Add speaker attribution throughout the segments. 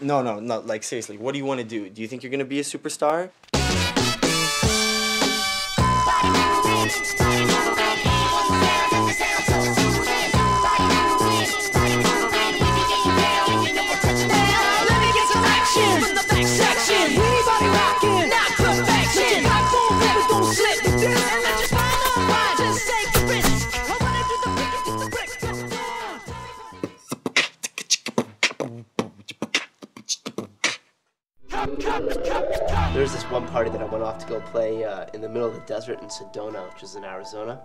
Speaker 1: No, like seriously, what do you want to do? Do you think you're gonna be a superstar?
Speaker 2: There's this one party that I went off to go play in the middle of the desert in Sedona, which is in Arizona.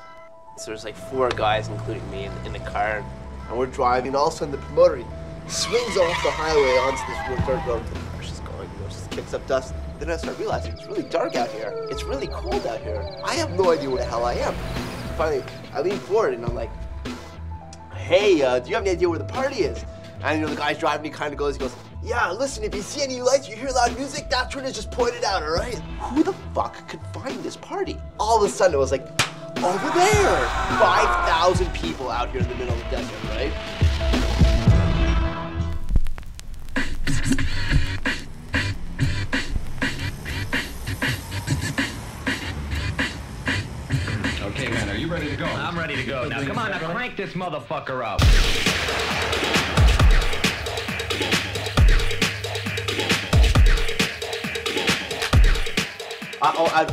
Speaker 2: So there's like 4 guys, including me, in the car, and we're driving, and all of a sudden the promoter swings off the highway onto this real dirt road. The car's just going, just kicks up dust. Then I start realizing it's really dark out here. It's really cold out here. I have no idea where the hell I am. Finally, I lean forward and I'm like, hey, do you have any idea where the party is? And the guy's driving, he kind of goes, yeah, listen, if you see any lights, you hear loud music, that's when it's just pointed out, all right? Who the fuck could find this party? All of a sudden, it was like, over there! 5,000 people out here in the middle of the desert, right?
Speaker 3: Okay, man, are you ready to go?
Speaker 4: I'm ready to go. Now, come on, now crank this motherfucker up.
Speaker 2: I'd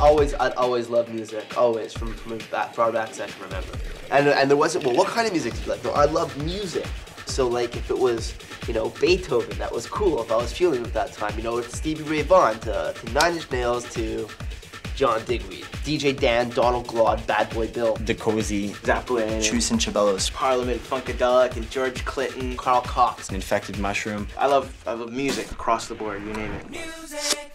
Speaker 2: always loved music, always, from far back as I can remember. And there wasn't, well, what kind of music do you like? No, I love music. So like if it was, Beethoven, that was cool if I was feeling it at that time. It's Stevie Ray Vaughan to 9 Inch Nails to John Digweed, DJ Dan, Donald Glaude, Bad Boy Bill,
Speaker 1: The Cozy,
Speaker 2: Zeppelin,
Speaker 1: Truce and Chabellos,
Speaker 2: Parliament, Funkadelic, and George Clinton, Carl Cox,
Speaker 1: An Infected Mushroom.
Speaker 5: I love music across the board, you name it. Music.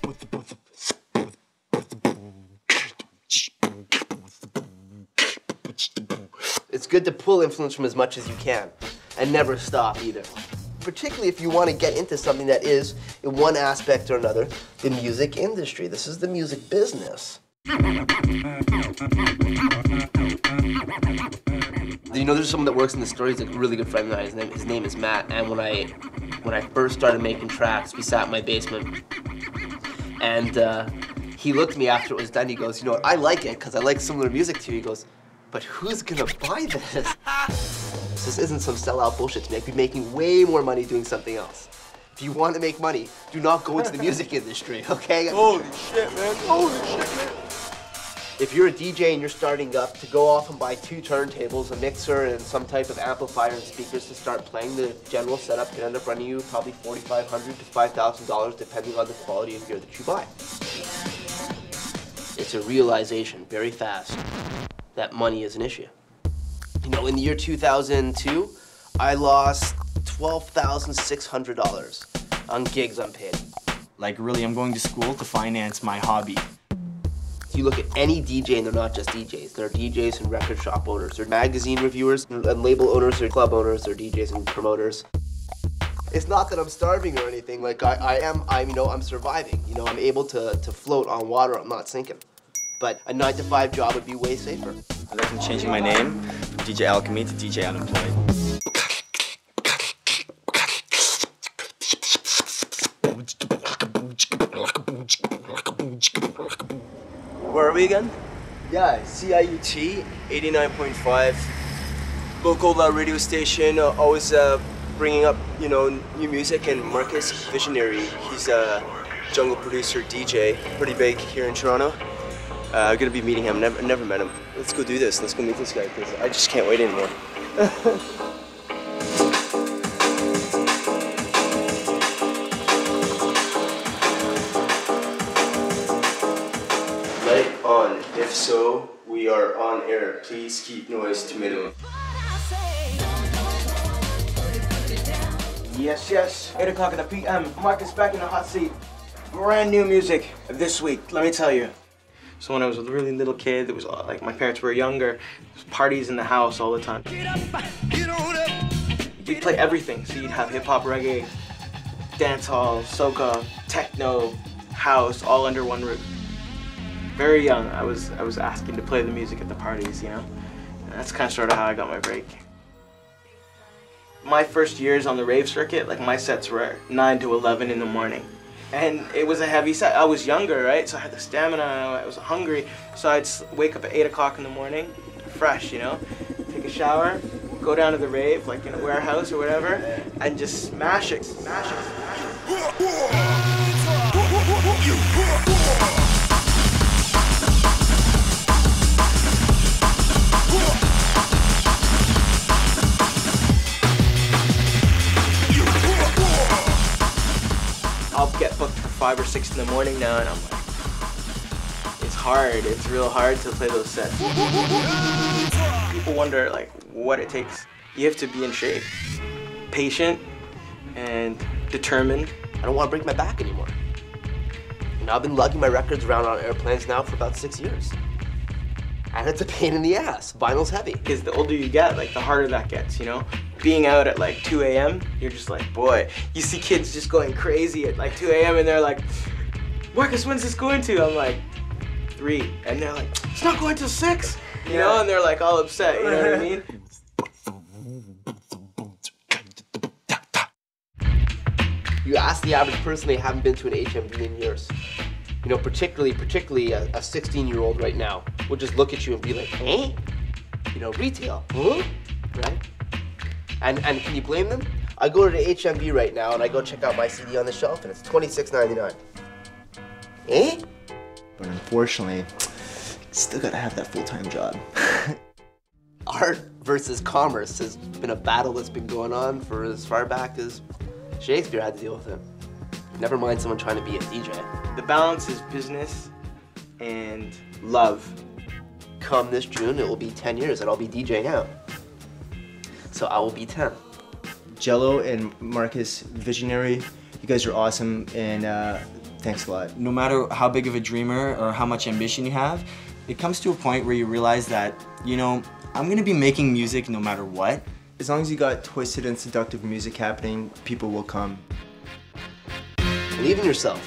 Speaker 2: It's good to pull influence from as much as you can and never stop either. Particularly if you want to get into something that is, in one aspect or another, the music industry. This is the music business. There's someone that works in the store. He's a really good friend of mine. His name is Matt. And when I first started making tracks, we sat in my basement, and he looked at me after it was done. He goes, I like it because I like similar music to you. He goes, but who's gonna buy this? This isn't some sellout bullshit to me. I could be making way more money doing something else. If you want to make money, do not go into the music industry, okay?
Speaker 5: Holy shit, man. Holy shit, man.
Speaker 2: If you're a DJ and you're starting up, to go off and buy 2 turntables, a mixer, and some type of amplifier and speakers to start playing, the general setup can end up running you probably $4,500 to $5,000 depending on the quality of gear that you buy. It's a realization very fast that money is an issue. In the year 2002, I lost $12,600 on gigs unpaid.
Speaker 1: Like really, I'm going to school to finance my hobby.
Speaker 2: So you look at any DJ and they're not just DJs. They're DJs and record shop owners. They're magazine reviewers and label owners. They're club owners. They're DJs and promoters. It's not that I'm starving or anything. Like I'm surviving. I'm able to float on water. I'm not sinking. But a 9-to-5 job would be way safer.
Speaker 1: I'd like I'm changing my name from DJ Alchemy to DJ Unemployed.
Speaker 5: Where are we again?
Speaker 2: Yeah,
Speaker 5: CIUT 89.5. Local radio station, always bringing up, new music. And Marcus, visionary, he's a jungle producer, DJ, pretty big here in Toronto. I'm gonna be meeting him. Never met him. Let's go do this. Let's go meet this guy because I just can't wait anymore. Light on. If so, we are on air. Please keep noise to minimum.
Speaker 6: Yes. 8 o'clock in the PM. Marcus back in the hot seat. Brand new music this week, let me tell you. So when I was a really little kid, it was like my parents were younger, there was parties in the house all the time. We'd play everything. So you'd have hip hop, reggae, dancehall, soca, techno, house, all under one roof. Very young, I was asking to play the music at the parties, And that's kind of sort of how I got my break. My first years on the rave circuit, like my sets were 9 to 11 in the morning. And it was a heavy set. I was younger, right? So I had the stamina, I was hungry. So I'd wake up at 8 o'clock in the morning, fresh, you know? Take a shower, go down to the rave, like in a warehouse or whatever, and just smash it, smash it, smash it. I'll get booked for 5 or 6 in the morning now, and I'm like, it's hard. It's real hard to play those sets. People wonder like what it takes. You have to be in shape, patient, and determined.
Speaker 2: I don't want to break my back anymore. You know, I've been lugging my records around on airplanes now for about 6 years. And it's a pain in the ass. Vinyl's heavy.
Speaker 6: Because the older you get, like the harder that gets, you know? Being out at like 2 a.m., you're just like, boy, you see kids just going crazy at like 2 a.m. and they're like, Marcus, when's this going to? I'm like, 3. And they're like, it's not going till 6. You know, and they're like all upset, you know what I mean?
Speaker 2: You ask the average person, they haven't been to an HMV in years. You know, particularly a 16-year-old right now would just look at you and be like, eh? You know, retail, huh? Right? And can you blame them? I go to the HMV right now and I go check out my CD on the shelf and it's $26.99. Eh?
Speaker 1: But unfortunately, still gotta have that full-time job.
Speaker 2: Art versus commerce has been a battle that's been going on for as far back as Shakespeare had to deal with it. Never mind someone trying to be a DJ.
Speaker 6: The balance is business and love.
Speaker 2: Come this June, it will be 10 years that I'll be DJing out. So I will be 10.
Speaker 1: Jello and Marcus, visionary. You guys are awesome, and thanks a lot.
Speaker 7: No matter how big of a dreamer or how much ambition you have, it comes to a point where you realize that, you know, I'm gonna be making music no matter what.
Speaker 1: As long as you got twisted and seductive music happening, people will come.
Speaker 2: Believe in yourself.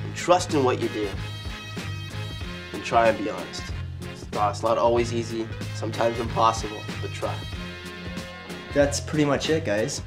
Speaker 2: And trust in what you do. And try and be honest. It's not always easy, sometimes impossible, but try.
Speaker 1: That's pretty much it, guys.